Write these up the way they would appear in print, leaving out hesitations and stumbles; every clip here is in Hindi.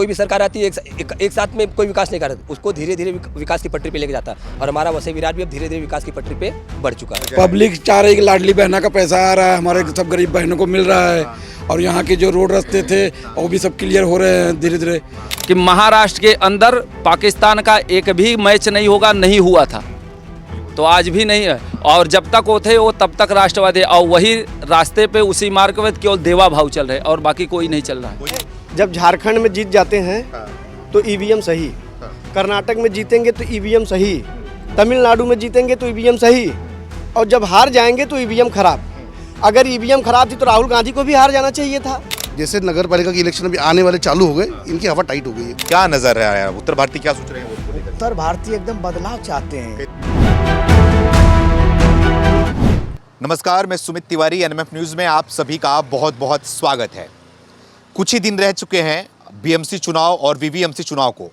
कोई भी सरकार आती है एक साथ में कोई विकास नहीं कर रहा, उसको धीरे धीरे विकास की पटरी पे लेके जाता है। और हमारा वसई विरार भी अब धीरे धीरे विकास की पटरी पे बढ़ चुका है। पब्लिक चाह रही है कि लाडली बहना का पैसा आ रहा है, हमारे सब गरीब बहनों को मिल रहा है, और यहाँ के जो रोड रास्ते थे वो भी सब क्लियर हो रहे हैं धीरे धीरे। कि महाराष्ट्र के अंदर पाकिस्तान का एक भी मैच नहीं होगा, नहीं हुआ था तो आज भी नहीं है, और जब तक वो थे वो तब तक राष्ट्रवादी, और वही रास्ते पे उसी मार्ग में केवल देवा भाव चल रहे और बाकी कोई नहीं चल रहा है। जब झारखंड में जीत जाते हैं तो ईवीएम सही, कर्नाटक में जीतेंगे तो ईवीएम सही, तमिलनाडु में जीतेंगे तो ईवीएम सही, और जब हार जाएंगे तो ईवीएम खराब। अगर ईवीएम खराब थी तो राहुल गांधी को भी हार जाना चाहिए था। जैसे नगर पालिका की इलेक्शन अभी आने वाले चालू हो गए, इनकी हवा टाइट हो गई है। क्या नजर आ रहा है, उत्तर भारतीय क्या सोच रहे हैं? उत्तर भारतीय एकदम बदलाव चाहते हैं। नमस्कार, मैं सुमित तिवारी, एनएमएफ न्यूज़ में आप सभी का बहुत बहुत स्वागत है। कुछ ही दिन रह चुके हैं बीएमसी चुनाव और वीवीएमसी चुनाव को,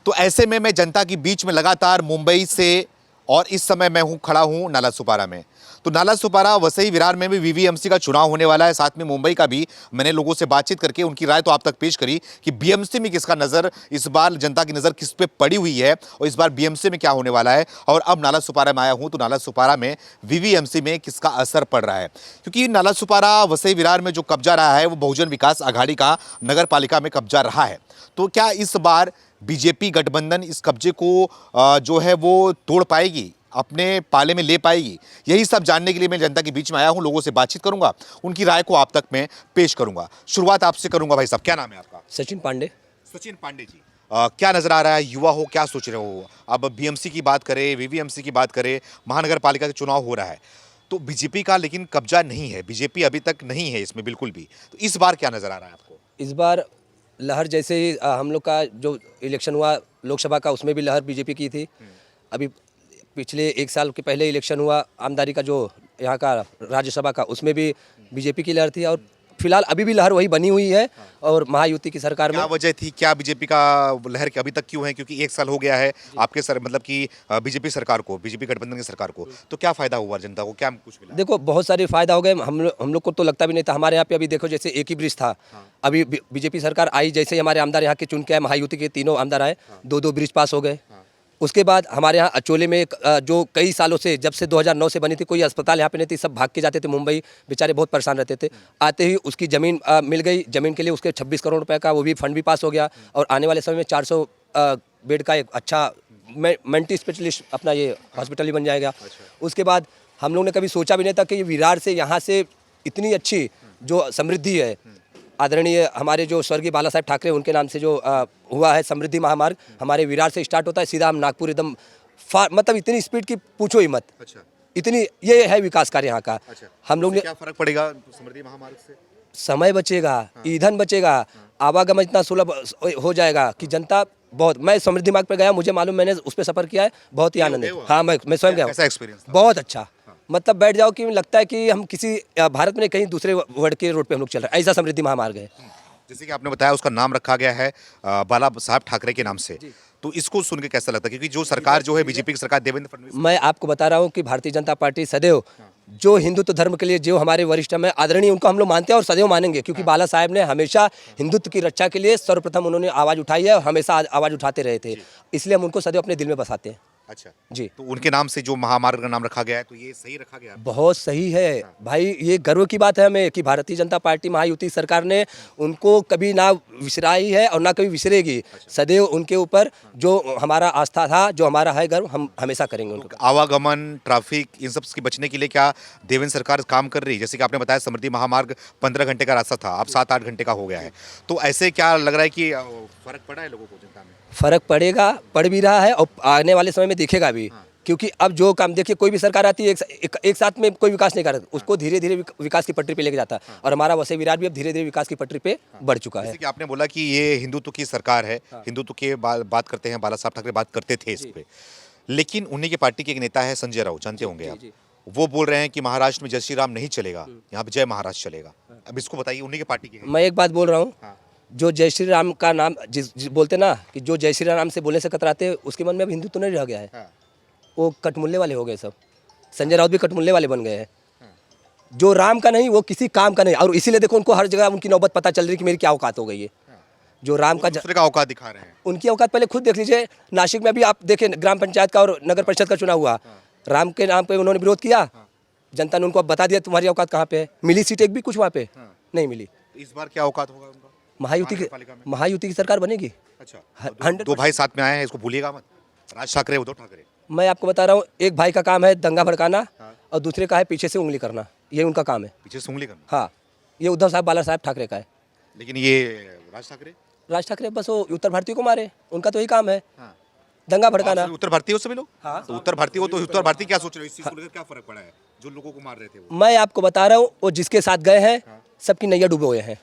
तो ऐसे में मैं जनता के बीच में लगातार मुंबई से, और इस समय मैं खड़ा हूँ नालासोपारा में। तो नालासोपारा वसई विरार में भी वीवीएमसी का चुनाव होने वाला है, साथ में मुंबई का भी। मैंने लोगों से बातचीत करके उनकी राय तो आप तक पेश करी कि बीएमसी में किसका नज़र, इस बार जनता की नज़र किस पे पड़ी हुई है और इस बार बीएमसी में क्या होने वाला है। और अब नालासोपारा में आया हूँ तो नालासोपारा में वीवीएमसी में किसका असर पड़ रहा है, क्योंकि नालासोपारा वसई विरार में जो कब्जा रहा है वो बहुजन विकास आघाड़ी का नगर पालिका में कब्जा रहा है। तो क्या इस बार बीजेपी गठबंधन इस कब्जे को जो है वो तोड़ पाएगी, अपने पाले में ले पाएगी? यही सब जानने के लिए मैं जनता के बीच में आया हूं, लोगों से बातचीत करूंगा, उनकी राय को आप तक मैं पेश करूंगा। शुरुआत आपसे करूंगा। भाई साहब, क्या नाम है आपका? सचिन पांडे। सचिन पांडे जी, क्या नजर आ रहा है, युवा हो, क्या सोच रहे हो? अब बीएमसी की बात करें, वीवीएमसी की बात करें, महानगर पालिका का चुनाव हो रहा है, तो बीजेपी का लेकिन कब्जा नहीं है, बीजेपी अभी तक नहीं है इसमें बिल्कुल भी। तो इस बार क्या नजर आ रहा है आपको? इस बार लहर जैसे ही हम लोग का जो इलेक्शन हुआ लोकसभा का, उसमें भी लहर बीजेपी की थी। अभी पिछले एक साल के पहले इलेक्शन हुआ आमदारी का, जो यहाँ का राज्यसभा का, उसमें भी बीजेपी की लहर थी, और फिलहाल अभी भी लहर वही बनी हुई है। और महायुति की सरकार में क्या वजह थी, क्या बीजेपी का लहर अभी तक क्यों है? क्योंकि एक साल हो गया है आपके मतलब कि बीजेपी सरकार को, बीजेपी गठबंधन की सरकार को, तो क्या फायदा हुआ जनता को, क्या कुछ मिला? देखो, बहुत सारे फायदा हो गए। हम लोग को तो लगता भी नहीं था। हमारे यहाँ पे अभी देखो, जैसे एक ही ब्रिज था, अभी बीजेपी सरकार आई, जैसे ही हमारे आमदार यहाँ के चुन के आए, महायुति के तीनों आमदार आए, दो ब्रिज पास हो गए। उसके बाद हमारे यहाँ अचोले में जो कई सालों से, जब से 2009 से बनी थी, कोई अस्पताल यहाँ पे नहीं थी, सब भाग के जाते थे मुंबई, बेचारे बहुत परेशान रहते थे। आते ही उसकी ज़मीन मिल गई, ज़मीन के लिए उसके 26 करोड़ रुपए का वो भी फंड भी पास हो गया। और आने वाले समय में 400 बेड का एक अच्छा मल्टी स्पेशलिस्ट अपना ये हॉस्पिटल ही बन जाएगा। उसके बाद हम लोग ने कभी सोचा भी नहीं था कि ये विरार से यहाँ से इतनी अच्छी जो समृद्धि है, आदरणीय हमारे जो स्वर्गीय बाला साहेब ठाकरे, उनके नाम से जो हुआ है समृद्धि महामार्ग, हमारे विरार से स्टार्ट होता है, सीधा हम नागपुर एकदम मतलब इतनी स्पीड की पूछो ही मत। अच्छा। इतनी ये है विकास कार्य यहाँ का। अच्छा। हम लोग ने क्या फर्क पड़ेगा समृद्धि महामार्ग से? समय बचेगा, ईंधन बचेगा, आवागमन इतना सुलभ हो जाएगा कि जनता बहुत। मैं समृद्धि मार्ग पर गया, मुझे मालूम, मैंने उस पर सफ़र किया है, बहुत ही आनंद है। हाँ, मैं स्वयं गया। कैसा एक्सपीरियंस था? बहुत अच्छा, मतलब बैठ जाओ कि लगता है कि हम किसी भारत में कहीं दूसरे वर्ल्ड के रोड पे हम लोग चल रहे हैं, ऐसा समृद्धि महामार्ग है। जैसे कि आपने बताया उसका नाम रखा गया है बाला साहब ठाकरे के नाम से, तो इसको सुन के कैसा लगता है? क्योंकि जो सरकार जो है बीजेपी की सरकार, देवेंद्र फडणवीस, मैं आपको बता रहा हूँ कि भारतीय जनता पार्टी सदैव जो हिंदुत्व धर्म के लिए, जो हमारे वरिष्ठ में आदरणीय, उनको हम लोग मानते हैं और सदैव मानेंगे, क्योंकि बाला साहेब ने हमेशा हिंदुत्व की रक्षा के लिए सर्वप्रथम उन्होंने आवाज़ उठाई है और हमेशा आवाज़ उठाते रहे थे, इसलिए हम उनको सदैव अपने दिल में बसाते हैं। अच्छा जी, तो उनके नाम से जो महामार्ग का नाम रखा गया है, तो ये सही रखा गया है? बहुत सही है भाई, ये गर्व की बात है हमें कि भारतीय जनता पार्टी महायुति सरकार ने उनको कभी ना विसराई है और ना कभी विसरेगी। सदैव उनके ऊपर जो हमारा आस्था था, जो हमारा है गर्व, हम हमेशा करेंगे उनको। आवागमन, ट्रैफिक, इन सब की बचने के लिए क्या देवेंद्र सरकार काम कर रही है? जैसे कि आपने बताया समृद्धि महामार्ग 15 घंटे का रास्ता था, अब 7-8 घंटे का हो गया है, तो ऐसे क्या लग रहा है कि फर्क पड़ा है लोगों को, जनता में? फर्क पड़ेगा, पड़ भी रहा है और आने वाले समय में दिखेगा भी। क्योंकि अब जो काम देखिए, कोई भी सरकार आती है एक साथ में कोई विकास नहीं कर रहा, उसको धीरे धीरे विकास की पटरी पे लेके जाता है। और हमारा वसई विरार भी अब धीरे धीरे विकास की पटरी पे बढ़ चुका है। जैसे कि आपने बोला कि ये हिंदुत्व की सरकार है, हिंदुत्व के बात करते हैं, बाला साहब ठाकरे बात करते थे इस पे, लेकिन उन्हीं की पार्टी के एक नेता है संजय राउत, जानते होंगे आप, वो बोल रहे हैं कि महाराष्ट्र में जय श्री राम नहीं चलेगा, यहाँ पे जय महाराष्ट्र चलेगा। अब इसको बताइए, उन्हीं की पार्टी के। मैं एक बात बोल रहा हूँ, जो जय श्री राम का नाम बोलते ना, कि जो जय श्री राम से बोलने से कतराते, उसके मन में अब हिंदुत्व नहीं रह गया है। वो कटमुल्ले वाले हो गए सब। संजय राउत भी कटमुल्ले वाले बन गए हैं। जो राम का नहीं, वो किसी काम का नहीं, और इसीलिए देखो उनको हर जगह उनकी नौबत पता चल रही है कि मेरी क्या औकात हो गई है। जो राम का दूसरे का औकात दिखा रहे हैं। उनकी औकात पहले खुद देख लीजिए। नासिक में अभी आप देखें, ग्राम पंचायत का और नगर परिषद का चुनाव हुआ, राम के नाम पे उन्होंने विरोध किया, जनता ने उनको अब बता दिया तुम्हारी औकात कहाँ पे है। मिली सीट एक भी कुछ वहाँ पे नहीं मिली। इस बार क्या औकात होगा उनका? महायुति की सरकार बनेगी। अच्छा, दो भाई साथ में आए हैं, इसको भूलिएगा मत। राज ठाकरे, उद्धव ठाकरे। मैं आपको बता रहा हूँ, एक भाई का काम है दंगा भड़काना और दूसरे का है पीछे से उंगली करना, ये उनका काम है। पीछे से उंगली करना। हाँ, ये उद्धव साहब बाला साहब ठाकरे का है। लेकिन ये राज ठाकरे बस वो उत्तर भारतीय को मारे, उनका तो यही काम है, दंगा भड़काना। उत्तर भारतीय हो सभी लोग। हाँ। तो उत्तर भारतीय हो तो उत्तर भारतीय क्या सोच रहे हो? इस चीज को लेकर क्या फर्क पड़ा है जो लोगों को मार रहे थे? वो मैं आपको बता रहा हूँ, वो जिसके साथ गए हैं सबकी नैया डूबे हुए हैं,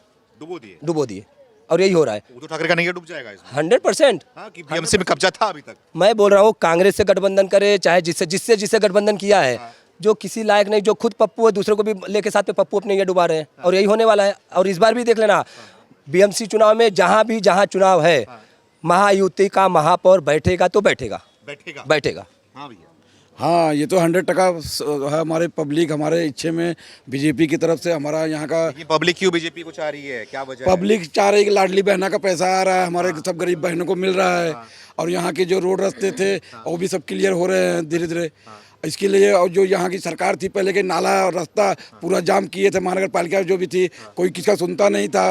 डुबो दिए और यही हो रहा है। उद्धव ठाकरे का नैया डूब जाएगा इसमें 100%। हाँ, कि बीएमसी में कब्जा था अभी तक। मैं बोल रहा हूँ, कांग्रेस से गठबंधन करे, चाहे जिससे गठबंधन किया है, जो किसी लायक नहीं, जो खुद पप्पू है दूसरे को भी लेके साथ पे पप्पू अपने ये डुबा रहे हैं और यही होने वाला है। और इस बार भी देख लेना, बीएमसी चुनाव में जहाँ चुनाव है, महायुति का महापौर बैठेगा तो बैठेगा। हाँ भैया। हाँ, ये तो 100% है। हमारे पब्लिक हमारे इच्छे में बीजेपी की तरफ से हमारा यहाँ का पब्लिक क्यों बीजेपी को चाह रही है, क्या वजह है? पब्लिक चाह रही है कि लाडली बहना का पैसा आ रहा है, हमारे सब गरीब बहनों को मिल रहा है। और यहाँ के जो रोड रास्ते थे वो भी सब क्लियर हो रहे हैं धीरे धीरे। इसके लिए, और जो यहाँ की सरकार थी पहले के नाला और रास्ता पूरा जाम किए थे, महानगर पालिका जो भी थी, कोई किसका सुनता नहीं था।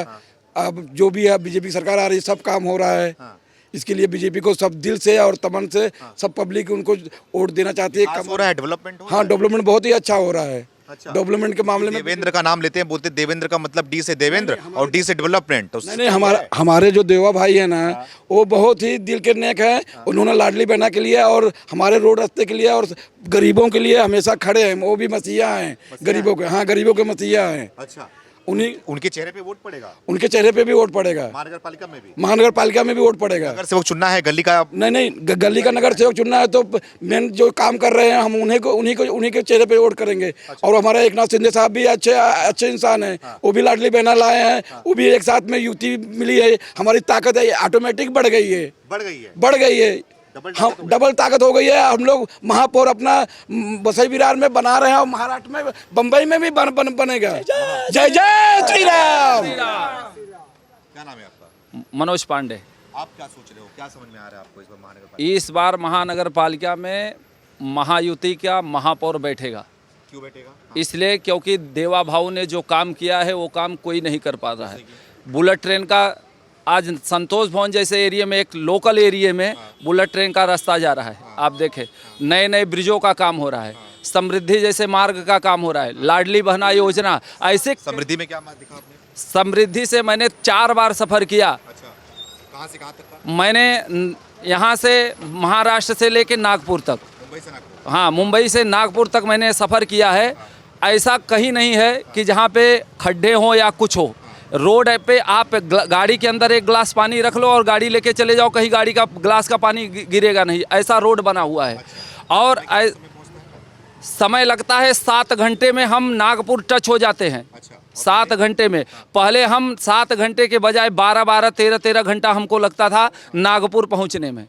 अब जो भी है बीजेपी सरकार आ रही है, सब काम हो रहा है। इसके लिए बीजेपी को सब दिल से और तमन से सब पब्लिक उनको वोट देना चाहती है। हो रहा है डेवलपमेंट? हाँ, डेवलपमेंट बहुत ही अच्छा हो रहा है। अच्छा। डेवलपमेंट के मामले में देवेंद्र का नाम लेते हैं, बोलते देवेंद्र का मतलब डी से देवेंद्र और डी से डेवलपमेंट। तो नहीं, हमारे जो देवा भाई है ना, वो बहुत ही दिल के नेक है। उन्होंने लाडली बहना के लिए और हमारे रोड रास्ते के लिए और गरीबों के लिए हमेशा खड़े हैं। वो भी मसीहा हैं गरीबों के। हाँ, गरीबों के मसीहा हैं। अच्छा, उन्हीं उनके चेहरे पे वोट पड़ेगा? उनके चेहरे पे भी वोट पड़ेगा। महानगर पालिका में भी? महानगर पालिका में भी वोट पड़ेगा। नगर सेवक चुनना है, गली का? नहीं, गली का नगर सेवक चुनना है तो मेन जो काम कर रहे हैं हम उन्हीं के चेहरे पे वोट करेंगे। और हमारे एकनाथ शिंदे साहब भी अच्छे इंसान हैं। वो भी लाडली बहना लाए हैं, वो भी एक साथ में युति मिली है। हमारी ताकत है ऑटोमेटिक बढ़ गई है। हम डबल ताकत हो गई है। हम लोग महापौर अपना बसई विरार में बना रहे हैं और महाराष्ट्र में, बम्बई में भी बनेगा। जय जय श्री राम। क्या नाम है आपका? मनोज पांडे। आप क्या सोच रहे हो, क्या समझ में आ रहा है आपको इस बार महानगर पालिका में महायुति का महापौर बैठेगा? क्यों बैठेगा? इसलिए क्योंकि देवा भाऊ ने जो काम किया है वो काम कोई नहीं कर पा रहा है। बुलेट ट्रेन का आज संतोष भवन जैसे एरिया में, एक लोकल एरिया में बुलेट ट्रेन का रास्ता जा रहा है। आप देखें, नए ब्रिजों का काम हो रहा है, समृद्धि जैसे मार्ग का काम हो रहा है, लाडली बहना योजना। ऐसे समृद्धि में क्या दिखा आपने? समृद्धि से मैंने 4 बार सफ़र किया। अच्छा, कहाँ से कहाँ तक का? मैंने यहाँ से महाराष्ट्र से लेके नागपुर तक। मुंबई से नागपुर? हाँ, मुंबई से नागपुर तक मैंने सफ़र किया है। ऐसा कहीं नहीं है कि जहाँ पे खड्डे हों या कुछ हो। रोड पे आप गाड़ी के अंदर एक गिलास पानी रख लो और गाड़ी लेके चले जाओ, कहीं गाड़ी का ग्लास का पानी गिरेगा नहीं। ऐसा रोड बना हुआ है। और समय लगता है 7 घंटे में हम नागपुर टच हो जाते हैं। 7 घंटे में। पहले हम 7 घंटे के बजाय 12-12, 13-13 घंटा हमको लगता था नागपुर पहुंचने में।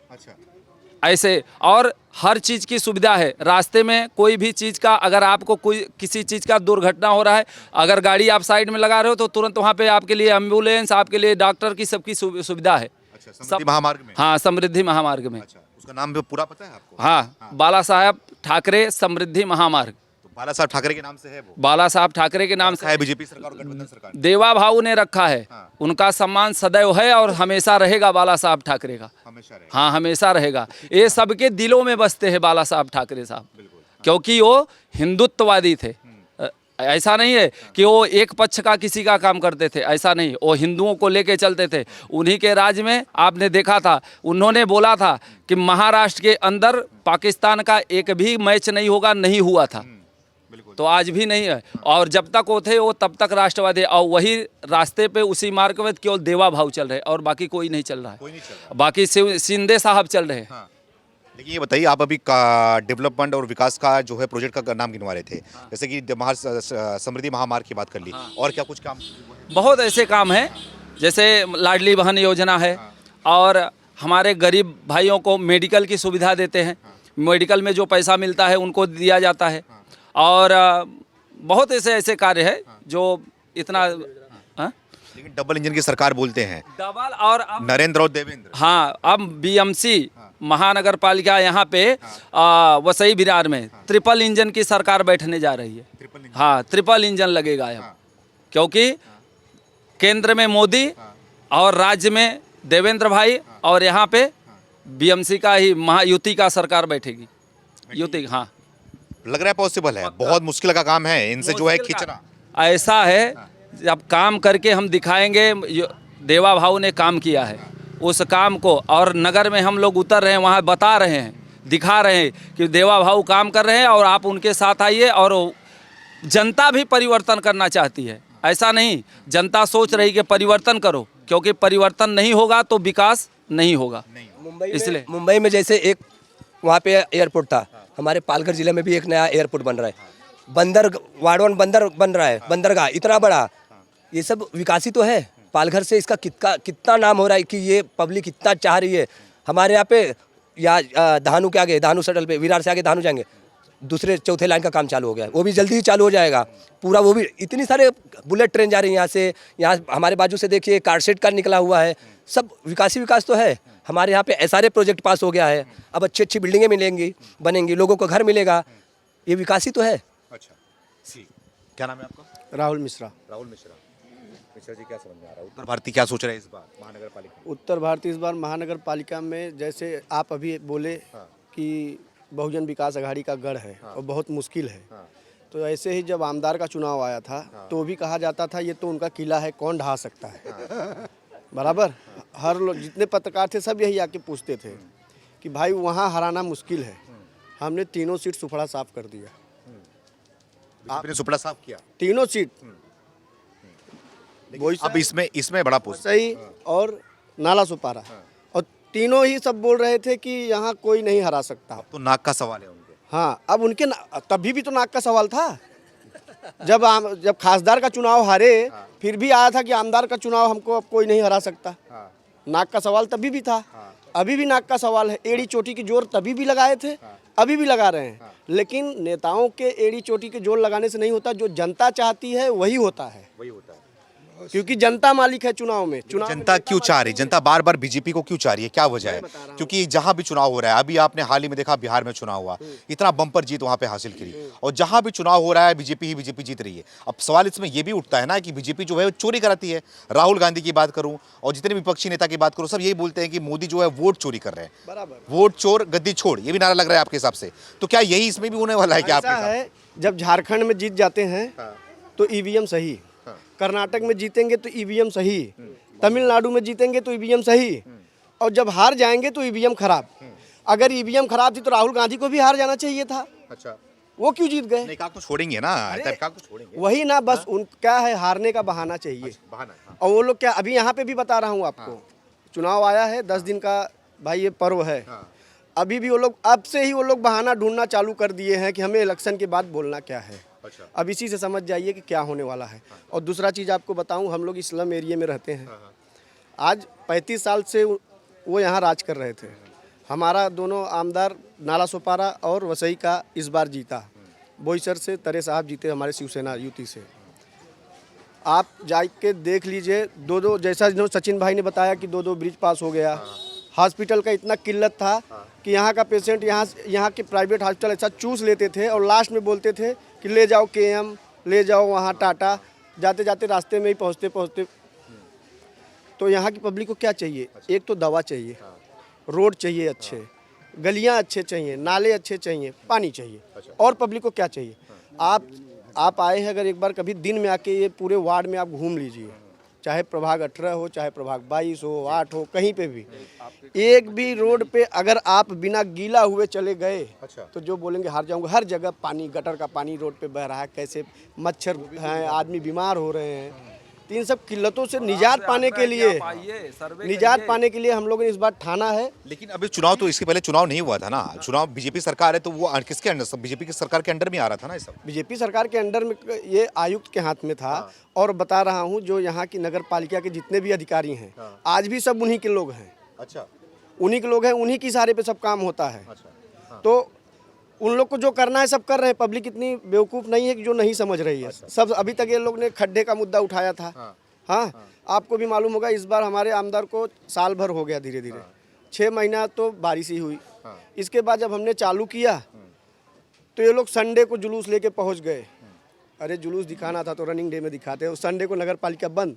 ऐसे, और हर चीज़ की सुविधा है रास्ते में। कोई भी चीज़ का, अगर आपको कोई किसी चीज़ का दुर्घटना हो रहा है, अगर गाड़ी आप साइड में लगा रहे हो तो तुरंत वहाँ पे आपके लिए एम्बुलेंस, आपके लिए डॉक्टर की सबकी सुविधा है। समृद्धि महामार्ग में? हाँ, समृद्धि महामार्ग में। अच्छा, उसका नाम भी पूरा पता है आपको? हाँ, बाला साहब ठाकरे समृद्धि महामार्ग। तो बाला साहब ठाकरे के नाम से है वो? बाला साहब ठाकरे के नाम से है। बीजेपी सरकार और गठबंधन सरकार देवा भाऊ ने रखा है। उनका सम्मान सदैव है और हमेशा रहेगा बाला साहब ठाकरे का। हमेशा रहेगा। हाँ, हमेशा रहेगा। ये सबके दिलों में बसते हैं बाला साहब ठाकरे साहब, क्योंकि वो हिंदुत्ववादी थे। ऐसा नहीं है कि वो एक पक्ष का किसी का काम करते थे, ऐसा नहीं। वो हिंदुओं को लेके चलते थे। उन्हीं के राज में आपने देखा था, उन्होंने बोला था कि महाराष्ट्र के अंदर पाकिस्तान का एक भी मैच नहीं होगा, नहीं हुआ था। तो आज भी नहीं है। और जब तक वो थे वो तब तक राष्ट्रवादी, और वही रास्ते पे उसी मार्ग में केवल देवा भाव चल रहे, और बाकी कोई नहीं चल रहा है। बाकी शिंदे साहब चल रहे हैं। लेकिन ये बताइए, आप अभी का डेवलपमेंट और विकास का जो है प्रोजेक्ट का नाम गिनवा रहे थे, जैसे कि समृद्धि महामार्ग की बात कर ली, और क्या कुछ काम? बहुत ऐसे काम हैं, जैसे लाडली बहन योजना है, और हमारे गरीब भाइयों को मेडिकल की सुविधा देते हैं। मेडिकल में जो पैसा मिलता है उनको दिया जाता है। और बहुत ऐसे कार्य है जो इतना लेकिन डबल इंजन की सरकार बोलते हैं, डबल और अब नरेंद्र और देवेंद्र। हाँ, अब बीएमसी महानगर पालिका यहाँ पे वसई विरार में ट्रिपल इंजन की सरकार बैठने जा रही है। हाँ, ट्रिपल इंजन लगेगा अब, क्योंकि केंद्र में मोदी और राज्य में देवेंद्र भाई और यहाँ पे बीएमसी का ही महायुति का सरकार बैठेगी। युति, हाँ, लग रहा है पॉसिबल है, बहुत मुश्किल का काम है इनसे जो है खींचना। ऐसा है, जब काम करके हम दिखाएंगे, देवा भाऊ ने काम किया है उस काम को, और नगर में हम लोग उतर रहे हैं, वहाँ बता रहे हैं, दिखा रहे हैं कि देवा भाऊ काम कर रहे हैं और आप उनके साथ आइए। और जनता भी परिवर्तन करना चाहती है, ऐसा नहीं जनता सोच रही कि परिवर्तन करो, क्योंकि परिवर्तन नहीं होगा तो विकास नहीं होगा। इसलिए मुंबई में जैसे एक वहाँ पे एयरपोर्ट था, हमारे पालघर जिले में भी एक नया एयरपोर्ट बन रहा है, बंदर वाड़वन बंदर बन रहा है, बंदरगाह इतना बड़ा, ये सब विकास ही तो है। पालघर से इसका कितना नाम हो रहा है कि ये पब्लिक इतना चाह रही है। हमारे यहाँ पे या धानु के आगे, धानु सटल पे, विरार से आगे धानु जाएंगे, दूसरे चौथे लाइन का काम चालू हो गया है, वो भी जल्दी ही चालू हो जाएगा पूरा। वो भी इतनी सारे बुलेट ट्रेन जा रही है यहाँ से, यहाँ हमारे बाजू से देखिए कारसेट का निकला हुआ है, सब विकास तो है। हमारे यहाँ पे एसआरए प्रोजेक्ट पास हो गया है, अब अच्छी बिल्डिंगें मिलेंगी, बनेंगी, लोगों को घर मिलेगा, ये विकास ही तो है। अच्छा, क्या नाम है आपका? राहुल मिश्रा। राहुल मिश्रा जी, क्या समझ में आ रहा है, उत्तर भारती क्या सोच रहे हैं इस बार महानगर पालिका? उत्तर भारतीय इस बार महानगर पालिका में, जैसे आप अभी बोले कि बहुजन विकास आघाड़ी का गढ़ है और बहुत मुश्किल है, तो ऐसे ही जब आमदार का चुनाव आया था तो भी कहा जाता था ये तो उनका किला है, कौन ढहा सकता है। बराबर, हर लोग जितने पत्रकार थे सब यही आके पूछते थे कि भाई वहाँ हराना मुश्किल है। हमने तीनों सीट सुफड़ा साफ कर दिया, आपने सुपड़ा साफ किया तीनों सीट। अब इसमें बड़ा पोस्ट सही और नाला सुपारा, और तीनों ही सब बोल रहे थे कि यहाँ कोई नहीं हरा सकता। तो नाक का सवाल है उनके। हाँ, अब उनके तभी भी तो नाक का सवाल था। जब खासदार का चुनाव हारे, फिर भी आया था कि आमदार का चुनाव हमको अब कोई नहीं हरा सकता। नाक का सवाल तभी भी था, अभी भी नाक का सवाल है। एड़ी चोटी की जोर तभी भी लगाए थे, अभी भी लगा रहे हैं। लेकिन नेताओं के एड़ी चोटी के जोर लगाने से नहीं होता, जो जनता चाहती है वही होता है, क्योंकि जनता मालिक है चुनाव में। जनता क्यों चाह रही, जनता बार बार बीजेपी को क्यों चाह रही है, क्या वजह है? क्योंकि जहां भी चुनाव हो रहा है, अभी आपने हाल ही में देखा बिहार में चुनाव हुआ, इतना बम्पर जीत वहां पे हासिल करी, और जहां भी चुनाव हो रहा है बीजेपी जीत रही है। अब सवाल इसमें यह भी उठता है ना कि बीजेपी जो है वो चोरी कराती है। राहुल गांधी की बात करूं और जितने विपक्षी नेता की बात करूं, सब यही बोलते हैं कि मोदी जो है वोट चोरी कर रहे हैं, बराबर, वोट चोर गद्दी छोड़, ये भी नारा लग रहा है आपके हिसाब से। तो क्या यही इसमें भी होने वाला है? क्या ऐसा है, जब झारखंड में जीत जाते हैं तो ईवीएम सही, कर्नाटक में जीतेंगे तो ईवीएम सही, तमिलनाडु में जीतेंगे तो ईवीएम सही, और जब हार जाएंगे तो ईवीएम खराब। अगर ईवीएम खराब थी तो राहुल गांधी को भी हार जाना चाहिए था। अच्छा, वो क्यों जीत गए? नहीं, तो छोड़ेंगे ना, तो छोड़ेंगे वही ना, बस उनका है हारने का बहाना चाहिए। और वो लोग क्या, अभी यहाँ पे भी बता रहा हूँ आपको, चुनाव आया है 10 दिन का भाई, ये पर्व है, अभी भी वो लोग, अब से ही वो लोग बहाना ढूंढना चालू कर दिए हैं कि हमें इलेक्शन के बाद बोलना क्या है। अब इसी से समझ जाइए कि क्या होने वाला है। और दूसरा चीज़ आपको बताऊं, हम लोग स्लम एरिया में रहते हैं, आज 35 साल से वो यहाँ राज कर रहे थे। हमारा दोनों आमदार नाला सोपारा और वसई का इस बार जीता, बोईसर से तरे साहब जीते हमारे शिवसेना युति से। आप जाके देख लीजिए, दो जैसा सचिन भाई ने बताया कि 2 ब्रिज पास हो गया। हॉस्पिटल का इतना किल्लत था कि यहाँ का पेशेंट यहाँ के प्राइवेट हॉस्पिटल ऐसा चूस लेते थे और लास्ट में बोलते थे कि ले जाओ KM, ले जाओ वहाँ टाटा, जाते जाते रास्ते में ही पहुँचते। तो यहाँ की पब्लिक को क्या चाहिए? एक तो दवा चाहिए, रोड चाहिए अच्छे, गलियाँ अच्छे चाहिए, नाले अच्छे चाहिए, पानी चाहिए। और पब्लिक को क्या चाहिए? आप आए हैं, अगर एक बार कभी दिन में आके ये पूरे वार्ड में आप घूम लीजिए, चाहे प्रभाग 18 हो, चाहे प्रभाग 22 हो, 8 हो, कहीं पे भी, एक भी रोड पे अगर आप बिना गीला हुए चले गए तो जो बोलेंगे हार जाऊंगा। हर जगह पानी, गटर का पानी रोड पे बह रहा है, कैसे मच्छर हैं, आदमी बीमार हो रहे हैं। तो इन सब किल्लतों से निजात पाने के लिए हम लोगों ने इस बार ठाना है। लेकिन अभी चुनाव, तो इसके पहले चुनाव नहीं हुआ था ना, चुनाव बीजेपी सरकार है, तो वो किसके अंडर, सब बीजेपी की सरकार के अंडर में आ रहा था ना? सब बीजेपी सरकार के अंडर में, ये आयुक्त के हाथ में था। और बता रहा हूँ, जो यहाँ की नगर पालिका के जितने भी अधिकारी हैं, आज भी सब उन्हीं के लोग हैं। अच्छा, उन्हीं के लोग हैं, उन्हीं की इशारे पे सब काम होता है। तो उन लोग को जो करना है सब कर रहे हैं। पब्लिक इतनी बेवकूफ़ नहीं है कि जो नहीं समझ रही है। सब अभी तक ये लोग ने खड्डे का मुद्दा उठाया था, हाँ, आपको भी मालूम होगा इस बार हमारे आमदार को साल भर हो गया धीरे धीरे, 6 महीना तो बारिश ही हुई। इसके बाद जब हमने चालू किया तो ये लोग संडे को जुलूस लेके पहुंच गए। अरे जुलूस दिखाना था तो रनिंग डे में दिखाते, उस संडे को नगर पालिका बंद,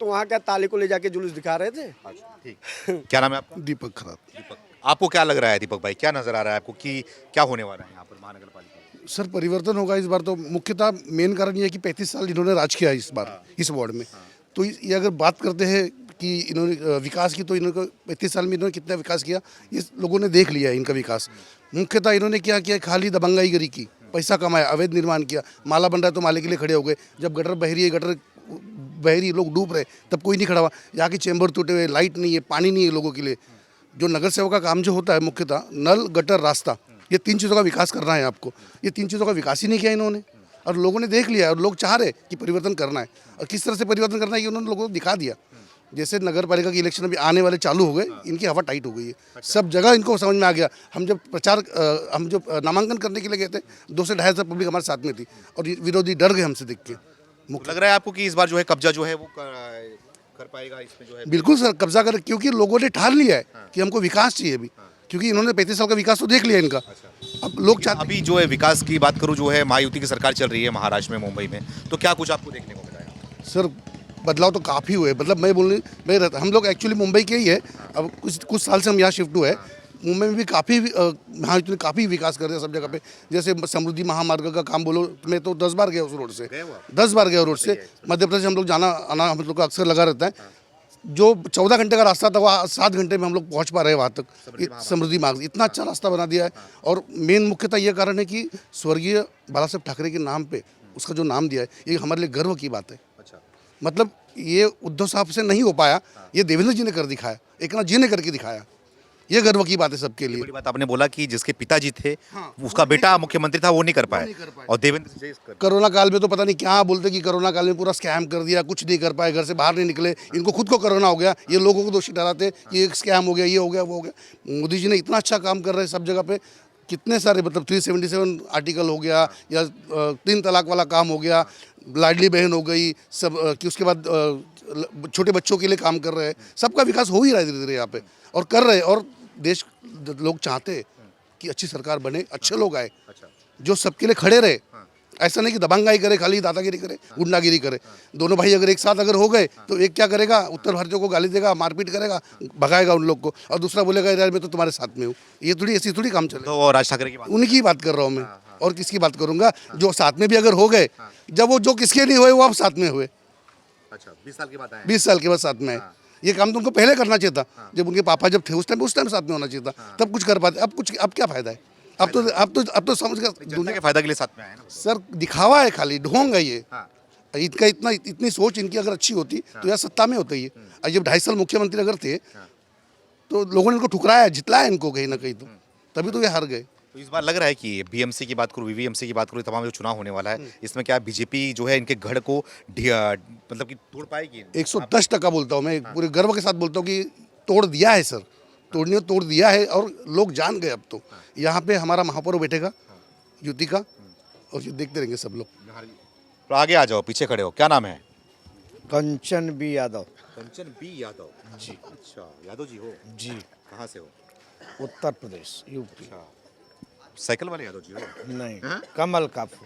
तो वहाँ क्या ताले को ले जाके जुलूस दिखा रहे थे। ठीक। क्या नाम है आपका? दीपक खराब। दीपक, आपको क्या लग रहा है दीपक भाई, क्या नजर आ रहा है आपको कि क्या होने वाला है यहाँ पर महानगर पालिका में? सर परिवर्तन होगा इस बार। तो मुख्यतः मेन कारण ये है कि 35 साल इन्होंने राज किया इस बार इस वार्ड में। तो ये अगर बात करते हैं कि इन्होंने विकास की, तो इन्होंने 35 साल में इन्होंने कितना विकास किया ये लोगों ने देख लिया है इनका विकास। मुख्यतः इन्होंने क्या किया, खाली दबंगाईगिरी की, पैसा कमाया, अवैध निर्माण किया, माला बन रहा है तो माले के लिए खड़े हो गए। जब गटर बह रही है, गटर बह रही, लोग डूब रहे, तब कोई नहीं खड़ा हुआ। यहाँ के चैम्बर टूटे हुए, लाइट नहीं है, पानी नहीं है लोगों के लिए। जो नगर सेवक का काम जो होता है मुख्यतः नल, गटर, रास्ता, ये 3 चीज़ों का विकास करना है आपको। ये 3 चीज़ों का विकास ही नहीं किया इन्होंने, और लोगों ने देख लिया, और लोग चाह रहे कि परिवर्तन करना है। और किस तरह से परिवर्तन करना है ये उन्होंने लोगों को दिखा दिया। जैसे नगर पालिका के इलेक्शन अभी आने वाले चालू हो गए, इनकी हवा टाइट हो गई है। सब जगह इनको समझ में आ गया। हम जब नामांकन करने के लिए गए थे, 2 से 2.5 पब्लिक हमारे साथ में थी, और ये विरोधी डर गए हमसे देख के। लग रहा है आपको कि इस बार जो है कब्जा जो है वो कर पाएगा इसमें जो है? बिल्कुल सर, कब्जा कर, क्योंकि लोगों ने ठान लिया है कि हमको विकास चाहिए अभी, क्योंकि इन्होंने 35 साल का विकास तो देख लिया इनका। अब लोग चाहते, अभी जो है विकास की बात करूँ, जो है महायुति की सरकार चल रही है महाराष्ट्र में, मुंबई में, तो क्या कुछ आपको देखने को मिला है? सर बदलाव तो काफ़ी हुए। मतलब हम लोग एक्चुअली मुंबई के ही है। अब कुछ साल से हम यहाँ शिफ्ट हुए हैं। मुंबई में भी काफ़ी महायुति ने काफ़ी विकास कर दिया सब जगह पे। जैसे समृद्धि महामार्ग का काम बोलो, मैं तो 10 बार गया उस रोड से, 10 बार गया रोड से। मध्य प्रदेश हम लोग जाना आना हम लोग का अक्सर लगा रहता है। जो 14 घंटे का रास्ता था वह 7 घंटे में हम लोग पहुँच पा रहे हैं वहाँ तक। समृद्धि मार्ग इतना अच्छा रास्ता बना दिया है। और मेन मुख्यतः ये कारण है कि स्वर्गीय बाला साहब ठाकरे के नाम पे उसका जो नाम दिया है, ये हमारे लिए गर्व की बात है। मतलब ये उद्धव साहब से नहीं हो पाया, ये देवेंद्र जी ने कर दिखाया, एकनाथ जी ने करके दिखाया। ये गर्व की बात है सबके लिए। बड़ी बात आपने बोला कि जिसके पिताजी थे उसका बेटा मुख्यमंत्री था, वो नहीं कर पाए, और देवेंद्र जी कोरोना काल में तो पता नहीं क्या बोलते कि कोरोना काल में पूरा स्कैम कर दिया, कुछ नहीं कर पाए, घर से बाहर नहीं निकले, इनको खुद को कोरोना हो गया, ये लोगों को दोषी ठहराते कि एक स्कैम हो गया, ये हो गया, वो हो गया। मोदी जी ने इतना अच्छा काम कर रहे हैं सब जगह पे, कितने सारे मतलब 377 आर्टिकल हो गया, या 3 तलाक वाला काम हो गया, लाडली बहन हो गई सब, कि उसके बाद छोटे बच्चों के लिए काम कर रहे हैं। सबका विकास हो ही रहा है धीरे धीरे यहाँ पे, और कर रहे हैं। और देश लोग चाहते हैं कि अच्छी सरकार बने, अच्छे लोग आए जो सबके लिए खड़े रहे। ऐसा नहीं कि दबंगाई करे, खाली दादागिरी करे, गुंडागिरी करे। दोनों भाई अगर एक साथ अगर हो गए तो एक क्या करेगा, उत्तर भारतीयों को गाली देगा, मारपीट करेगा, भगाएगा उन लोग को, और दूसरा बोलेगा यार मैं तो तुम्हारे साथ में हूँ। ये थोड़ी ऐसी थोड़ी काम चले। तो राज ठाकरे की बात, उनकी बात कर रहा हूँ मैं, और किसकी बात करूँगा? जो साथ में भी अगर हो गए, जब वो जो किसके नहीं हुए वो अब साथ में हुए। अच्छा 20 साल के बाद आए, 20 साल के बाद साथ में आए। ये काम तो उनको पहले करना चाहिए था, जब उनके पापा जब थे उस टाइम साथ में होना चाहिए था, तब कुछ कर पाते। अब क्या फायदा है? अब तो समझ गया जनता के फायदा के लिए साथ में आए ना। सर, दिखावा है, खाली ढोंग है ये। इनका इतनी सोच इनकी अगर अच्छी होती तो यार सत्ता में होते ही। जब 2.5 साल मुख्यमंत्री अगर थे तो लोगों ने इनको ठुकराया, जितलाया इनको कहीं ना कहीं, तो तभी तो ये हार गए। तो इस बार लग रहा है कि बीएमसी की बात करूँ, वीवीएमसी की बात करूँ, तमाम जो चुनाव होने वाला है, इसमें क्या बीजेपी जो है इनके गढ़ को मतलब कि तोड़ पाएगी? 110% बोलता हूँ मैं, पूरे गर्व के साथ बोलता हूँ कि तोड़ दिया है सर, तोड़ दिया है। और लोग जान गए अब तो यहाँ पे हमारा महापौर बैठेगा युति का, और ये देखते रहेंगे सब लोग। तो आगे आ जाओ, पीछे खड़े हो, क्या नाम है? कंचन बी यादव। कंचन बी यादव जी। अच्छा, यादव जी हो जी। कहाँ से हो? उत्तर प्रदेश, यूपी। अच्छा, साइकिल वाले यादव जी हो? नहीं, कमल का फूल।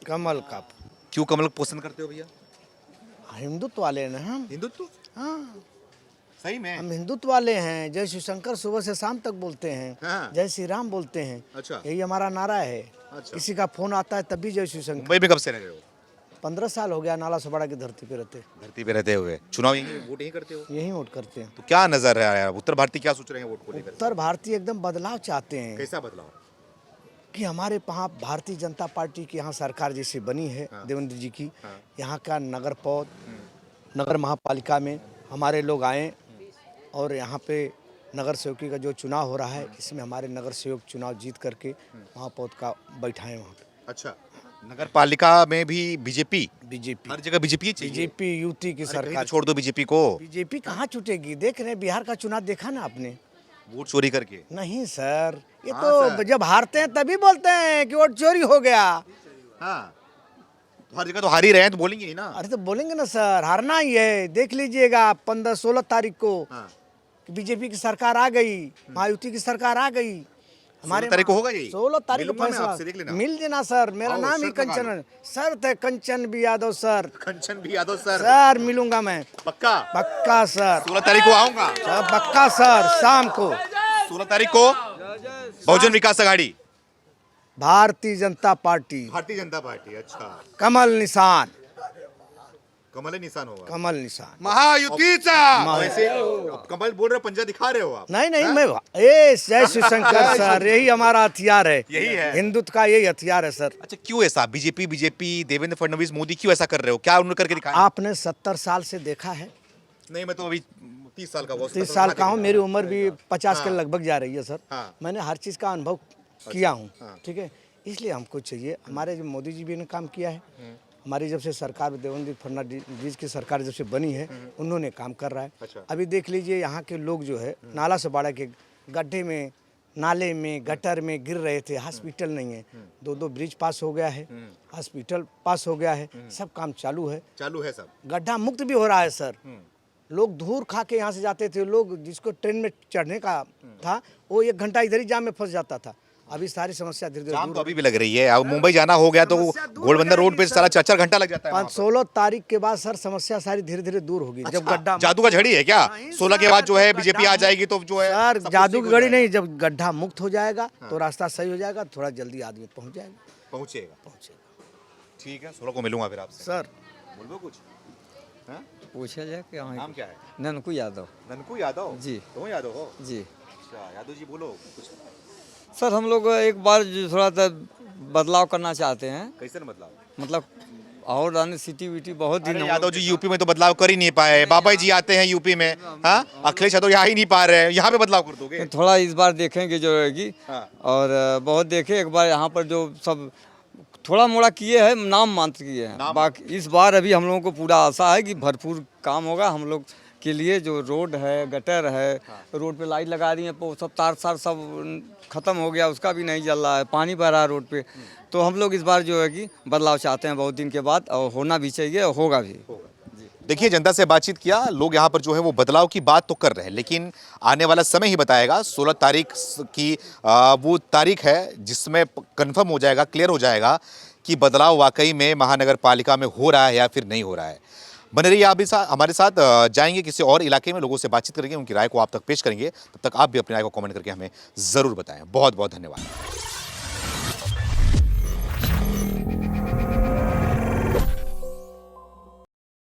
कमल का फूल। क्यों कमल पसंद करते हो भैया? हिंदुत्व वाले हैं हम। हिंदुत्व? हाँ, सही में? हम हिंदुत्व वाले हैं। जय श्री शंकर सुबह से शाम तक बोलते हैं, हाँ। जय श्री राम बोलते हैं। अच्छा। यही हमारा नारा है। अच्छा। किसी का फोन आता है तभी जय श्री शंकर। मुंबई में कब से रह रहे हो? 15 साल हो गया नाला सोपाड़ा की धरती पे रहते, धरती पे रहते हुए। चुनाव वोट यहीं करते हो? यही वोट करते हैं। तो क्या नजर आ रहा है, उत्तर भारतीय क्या सोच रहे हैं वोट को लेकर? उत्तर भारतीय एकदम बदलाव चाहते हैं कैसा बदलाव? कि हमारे वहाँ भारतीय जनता पार्टी की यहाँ सरकार जैसे बनी है, देवेंद्र जी की, यहाँ का नगर पौध, नगर महापालिका में हमारे लोग आए, और यहाँ पे नगर सेवकी का जो चुनाव हो रहा है, इसमें हमारे नगर सेवक चुनाव जीत करके महापौध का बैठाएं वहाँ पे। अच्छा, नगर पालिका में भी बीजेपी? हर जगह बीजेपी चाहिए। बीजेपी यूटी की सरकार। छोड़ दो बीजेपी को। बीजेपी कहाँ छूटेगी? देख रहे हैं बिहार का चुनाव, देखा ना आपने? वोट चोरी करके? नहीं सर, ये हाँ तो सर। जब हारते हैं तभी बोलते हैं कि वोट चोरी हो गया। हाँ। तो हर जगह तो हार ही रहे हैं, तो बोलेंगे ही ना। अरे तो बोलेंगे ना सर, हारना ही है। देख लीजिएगा 15-16 तारीख को बीजेपी की सरकार आ गई, महायुति की सरकार आ गई। 16 तारीख को होगा यही? 16 तारीख को मिलूंगा मैं फैसला आपसे, देख लेना। मिल देना सर, मेरा आओ, नाम ही शर्त लगा कंचन लो। है। शर्त है कंचन भी यादव सर। कंचन भी यादव सर, सर मिलूंगा मैं, पक्का। पक्का सर। 16 तारीख को आऊंगा। सर पक्का सर, शाम को 16 तारीख को बहुजन विकास आघाड़ी, भारतीय जनता पार्टी, भारतीय जनता पार्टी। अच्छा, कमल निशान, कमल ही निशान होगा। कमल निशान। महायुतीचा वैसे अब कमल बोल रहे हो, पंजा दिखा रहे हो आप। नहीं नहीं, मैं जय शिवशंकर सर, यही हमारा हथियार है। यही है। हिंदुत्व का यही हथियार है सर। अच्छा, क्यों ऐसा? बीजेपी देवेंद्र फडणवीस मोदी क्यों ऐसा कर रहे हो? क्या उन्होंने करके दिखाया? आपने 70 साल से देखा है? नहीं, मैं तो अभी 30 साल का हुआ। 30 साल का हूँ, मेरी उम्र भी 50 के लगभग जा रही है सर। हाँ। मैंने हर चीज़ का अनुभव किया हूँ, ठीक है। इसलिए हमको चाहिए, हमारे जो मोदी जी भी ने काम किया है, हमारी जब से सरकार देवेंद्र फडणवीस की सरकार जब से बनी है, उन्होंने काम कर रहा है। अच्छा। अभी देख लीजिए यहाँ के लोग जो है नाला से बाड़ा के गड्ढे में, नाले में, गटर में गिर रहे थे। हॉस्पिटल नहीं है, 2 ब्रिज पास हो गया है, हॉस्पिटल पास हो गया है, सब काम चालू है। चालू है सब। गड्ढा मुक्त भी हो रहा है सर। लोग धूर खा के यहाँ से जाते थे, लोग जिसको ट्रेन में चढ़ने का था वो 1 घंटा इधर ही जाम में फंस जाता था। अभी सारी समस्या धीरे धीरे जाम तो अभी भी लग रही है। अब मुंबई जाना हो गया तो घोड़बंदर रोड पे सारा 4-4 घंटा लग जाता है वहाँ पर। 16 तारीख के बाद सर समस्या सारी धीरे धीरे दूर होगी। जब गड्ढा जादू का झड़ी है क्या? 16 के बाद जो है बीजेपी आ जाएगी तो जो है सर सब कुछ जादू ठीक की हो घड़ी जाएगा। नहीं, जब गड्ढा मुक्त हो जाएगा तो रास्ता सही हो जाएगा, थोड़ा जल्दी आदमी पहुँच जाएगा। पहुंचेगा। ठीक है, 16 को मिलूंगा फिर आपसे। सर बोल दो कुछ। हाँ? पूछा जाए क्या है? नाम क्या है? ननकू यादव ननकू यादव जी। तुम यादव हो? जी। अच्छा, यादव जी बोलो कुछ। सर हम लोग एक बार जो थोड़ा सा बदलाव करना चाहते हैं, कैसे बदलाव? मतलब और अन्य सिटी विटी बहुत दिन अरे हम यादव लोग- जी यूपी में तो बदलाव कर ही नहीं पाए। बाबा जी आते हैं यूपी में, हाँ, अखिलेश यादव यहाँ ही नहीं पा रहे हैं, यहाँ पे बदलाव कर दोगे? थोड़ा इस बार देखेंगे जो रहेगी। हाँ। और बहुत देखे एक बार यहाँ पर जो सब थोड़ा मोड़ा किए हैं, नाम मात्र किए हैं। बाकी इस बार अभी हम लोगों को पूरा आशा है कि भरपूर काम होगा। हम लोग के लिए जो रोड है, गटर है, रोड पे लाइट लगा रही है, वो सब तार सब खत्म हो गया, उसका भी नहीं जल रहा है, पानी बह रहा है रोड पे। तो हम लोग इस बार जो है कि बदलाव चाहते हैं बहुत दिन के बाद, और होना भी चाहिए और होगा भी। देखिए, जनता से बातचीत किया, लोग यहाँ पर जो है वो बदलाव की बात तो कर रहे हैं, लेकिन आने वाला समय ही बताएगा। 16 तारीख की वो तारीख है जिसमें कंफर्म हो जाएगा, क्लियर हो जाएगा कि बदलाव वाकई में महानगर पालिका में हो रहा है या फिर नहीं हो रहा है। बने रहिए आप भी हमारे साथ। जाएंगे किसी और इलाके में, लोगों से बातचीत करेंगे, उनकी राय को आप तक पेश करेंगे। तब तक आप भी अपनी राय को कमेंट करके हमें ज़रूर बताएं। बहुत बहुत धन्यवाद।